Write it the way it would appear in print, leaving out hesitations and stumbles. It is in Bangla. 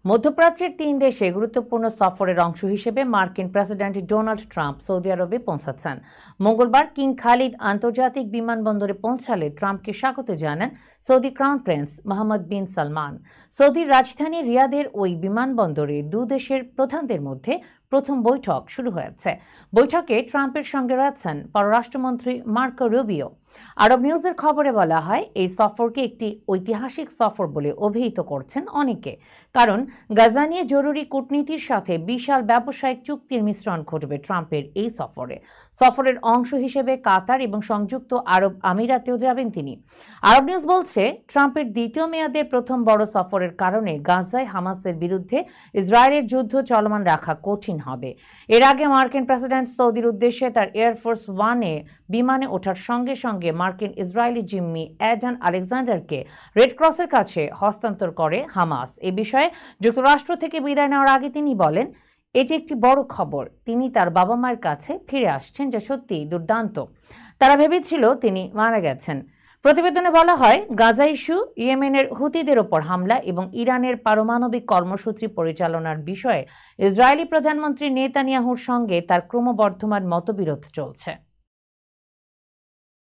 মধ্যপ্রাচ্যের ৩ দেশে গুরুত্বপূর্ণ সফরের অংশ হিসেবে মার্কিন প্রেসিডেন্ট ডোনাল্ড ট্রাম্প সৌদি আরবে পৌঁছাচ্ছেন। মঙ্গলবার কিং খালিদ আন্তর্জাতিক বিমানবন্দরে পৌঁছালে ট্রাম্পকে স্বাগত জানান সৌদি ক্রাউন প্রিন্স মোহাম্মদ বিন সালমান। সৌদির রাজধানী রিয়াদের ওই বিমানবন্দরে দুদেশের প্রধানদের মধ্যে প্রথম বৈঠক শুরু হয়েছে। বৈঠকে ট্রাম্পের সঙ্গে রয়েছেন পররাষ্ট্রমন্ত্রী মার্কো রুবিও। আরব নিউজের খবরে বলা হয়, এই সফরকে একটি ঐতিহাসিক সফর বলে অভিহিত করছেন অনেকে, কারণ গাজা নিয়ে জরুরি কূটনীতির সাথে বিশাল ব্যবসায়িক চুক্তির মিশ্রণ ঘটবে ট্রাম্পের এই সফরে। সফরের অংশ হিসেবে কাতার এবং সংযুক্ত আরব আমিরাতেও যাবেন তিনি। আরব নিউজ বলছে, ট্রাম্পের দ্বিতীয় মেয়াদের প্রথম বড় সফরের কারণে গাজায় হামাসের বিরুদ্ধে ইসরায়েলের যুদ্ধ চলমান রাখা কঠিন হবে। এর আগে মার্কিন প্রেসিডেন্ট সৌদির উদ্দেশ্যে তার এয়ারফোর্স ওয়ানে বিমানে ওঠার সঙ্গে সঙ্গে মার্কিন ইসরায়েলি জিম্মি অ্যাডান আলেকজান্ডারকে রেড ক্রসের কাছে হস্তান্তর করে হামাস। এ বিষয়ে যুক্তরাষ্ট্র থেকে বিদায় নেওয়ার আগে তিনি বলেন, এটি একটি বড় খবর। তিনি তার বাবা মায়ের কাছে ফিরে আসছেন, যা সত্যিই দুর্দান্ত। তারা ভেবেছিল তিনি মারা গেছেন। প্রতিবেদনে বলা হয়, গাজা ইস্যু, ইয়েমেনের হুতিদের ওপর হামলা এবং ইরানের পারমাণবিক কর্মসূচি পরিচালনার বিষয়ে ইসরায়েলি প্রধানমন্ত্রী নেতানিয়াহুর সঙ্গে তার ক্রমবর্ধমান মতবিরোধ চলছে।